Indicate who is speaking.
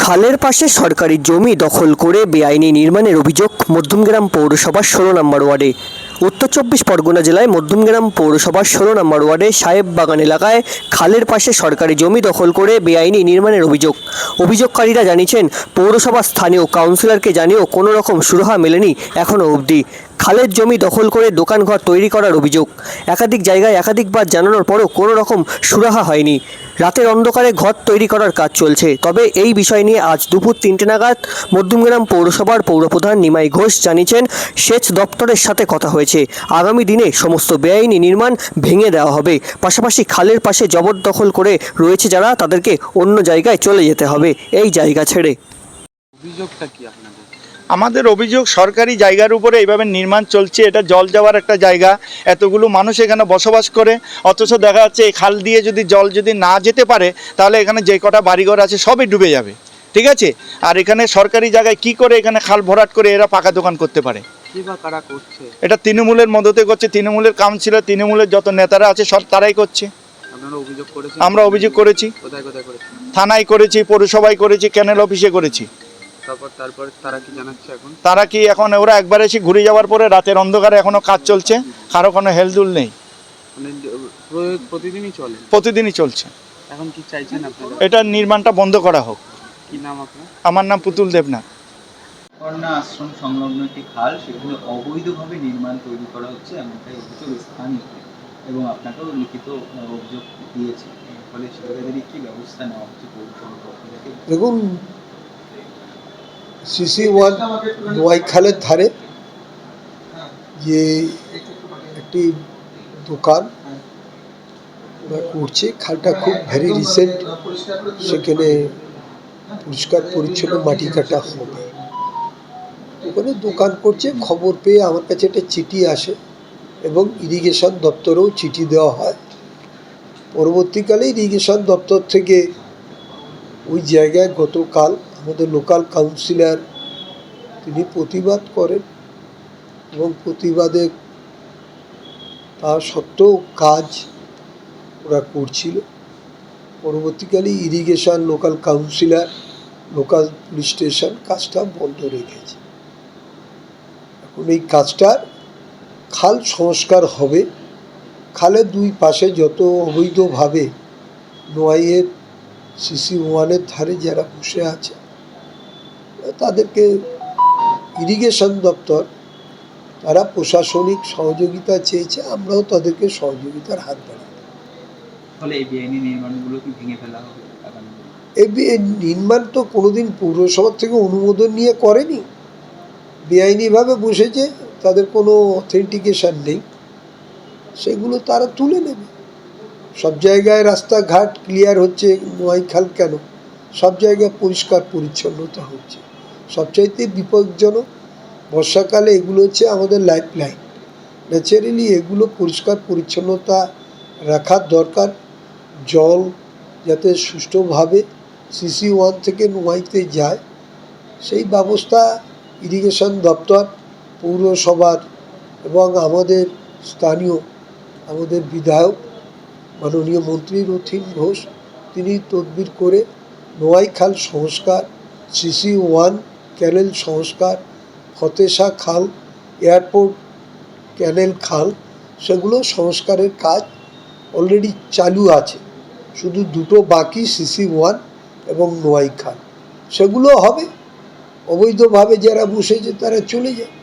Speaker 1: খালের পাশে সরকারি জমি দখল করে বেআইনি নির্মাণের অভিযোগ মধ্যমগ্রাম পৌরসভার ১৬ নম্বর ওয়ার্ডে। উত্তর চব্বিশ পরগনা জেলায় মধ্যমগ্রাম পৌরসভার ১৬ নম্বর ওয়ার্ডে সাহেব বাগান এলাকায় খালের পাশে সরকারি জমি দখল করে বেআইনি নির্মাণের অভিযোগকারীরা জানিয়েছেন পৌরসভার স্থানীয় কাউন্সিলরকে জানিয়েও কোনো রকম সুরাহা মেলেনি এখনও অবধি। খালের জমি দখল করে দোকানঘর তৈরি করার অভিযোগ, একাধিক জায়গায় একাধিকবার জানানোর পরও কোনো রকম সুরাহা হয়নি। রাতের অন্ধকারে ঘর তৈরি করার কাজ চলছে। তবে এই বিষয় নিয়ে আজ দুপুর ৩টে নাগাদ মধ্যমগ্রাম পৌরসভার পৌরপ্রধান নিমাই ঘোষ জানিয়েছেন সেচ দপ্তরের সাথে কথা হয়েছে, আগামী দিনে সমস্ত বেআইনি নির্মাণ ভেঙে দেওয়া হবে। পাশাপাশি খালের পাশে জবরদখল করে রয়েছে যারা, তাদেরকে অন্য জায়গায় চলে যেতে হবে এই জায়গা ছেড়ে।
Speaker 2: অভিযোগটা কি আপনাদের?
Speaker 3: আমাদের অভিযোগ সরকারি জায়গার উপরে এইভাবে নির্মাণ চলছে। এটা জল যাওয়ার একটা জায়গা, এতগুলো মানুষ এখানে বসবাস করে, অথচ দেখা যাচ্ছে এই খাল দিয়ে যদি জল যদি না যেতে পারে তাহলে এখানে যে কটা বাড়িঘর আছে সবই ডুবে যাবে, ঠিক আছে? আর এখানে সরকারি জায়গায় কি করে এখানে খাল ভরাট করে এরা পাকা দোকান করতে পারে?
Speaker 2: কি বা কারা করছে?
Speaker 3: এটা তৃণমূলের মদতে করছে, তৃণমূলের কাউন্সিলর, তৃণমূলের যত নেতারা আছে সব তারাই করছে।
Speaker 2: আপনারা অভিযোগ করেছেন?
Speaker 3: আমরা অভিযোগ করেছি,
Speaker 2: কোথায় কোথায় করেছেন?
Speaker 3: থানায় করেছি, পৌরসভায় করেছি, ক্যানেল অফিসে করেছি।
Speaker 2: তারপর তারা কি জানাচ্ছে এখন?
Speaker 3: তারা কি এখন ওরা একবার এসে ঘুরে যাওয়ার পরে রাতের অন্ধকারে এখনো কাজ চলছে, কারো কোনো হেলদুল নেই,
Speaker 2: মানে প্রতিদিনই চলে?
Speaker 3: প্রতিদিনই চলছে।
Speaker 2: এখন কি চাইছেন আপনারা?
Speaker 3: এটা নির্মাণটা বন্ধ করা হোক।
Speaker 2: কি নাম আপনার?
Speaker 3: আমার নাম পুতুল দেবনাথ।
Speaker 4: কন্যা আশ্রম সংলগ্ন একটি খাল, সেখানে অবৈধভাবে নির্মাণ তৈরি করা হচ্ছে এমনটাই অভিযোগ স্থানীয়, এবং আপনাকেও লিখিত অভিযোগ দিয়েছে। ফলে সেটাদের কি ব্যবস্থা নেওয়া হচ্ছে পৌরসভার পক্ষ থেকে?
Speaker 5: দেখুন, CC1 নোয়াই খালের ধারে যে একটি দোকান ওরা করছে, খালটা খুব ভেরি রিসেন্ট, সেখানে পরিষ্কার পরিচ্ছন্ন মাটি কাটা হবে। ওখানে দোকান করছে, খবর পেয়ে আমার কাছে একটা চিঠি আসে এবং ইরিগেশন দপ্তরেও চিঠি দেওয়া হয়। পরবর্তীকালে ইরিগেশন দপ্তর থেকে ওই জায়গায় গতকাল আমাদের লোকাল কাউন্সিলর তিনি প্রতিবাদ করেন, এবং প্রতিবাদে তা সত্ত্বেও কাজ ওরা করছিল। পরবর্তীকালে irrigation, local councillor, local police station কাজটা বন্ধ রেখেছে। এখন এই কাজটার খাল সংস্কার হবে। খালের দুই পাশে যত অবৈধভাবে নোয়াইয়ের CC1 ধারে যারা বসে আছে তাদেরকে ইরিগেশন দপ্তর তারা প্রশাসনিক সহযোগিতা চেয়েছে, আমরাও তাদেরকে সহযোগিতার হাত বাড়াই।
Speaker 4: ফলে এই বেআইনি নির্মাণগুলো কি ভেঙে ফেলা হবে?
Speaker 5: এই নির্মাণ তো কোনোদিন পৌরসভার থেকে অনুমোদন নিয়ে করেনি, বেআইনিভাবে বসেছে, তাদের কোনো অথেন্টিকেশন নেই, সেগুলো তারা তুলে নেবে। সব জায়গায় রাস্তাঘাট ক্লিয়ার হচ্ছে, নোয়াই খাল কেন, সব জায়গায় পরিষ্কার পরিচ্ছন্নতা হচ্ছে। সবচাইতে বিপজ্জনক বর্ষাকালে এগুলো হচ্ছে আমাদের লাইফ লাইন। ন্যাচারালি এগুলো পরিষ্কার পরিচ্ছন্নতা রাখার দরকার। জল যাতে সুষ্ঠুভাবে CC1 থেকে নোয়াইতে যায় সেই ব্যবস্থা ইরিগেশন দপ্তর, পৌরসভার এবং আমাদের স্থানীয় আমাদের বিধায়ক মাননীয় মন্ত্রী রথীন ঘোষ তিনি তদবির করে নোয়াই খাল সংস্কার, CC1 ক্যানেল সংস্কার, ফতেশা খাল, এয়ারপোর্ট ক্যানেল খাল, সেগুলো সংস্কারের কাজ অলরেডি চালু আছে। শুধু দুটো বাকি, CC1 এবং নোয়াই খাল, সেগুলো হবে। অবৈধভাবে যারা বসেছে তারা চলে যায়।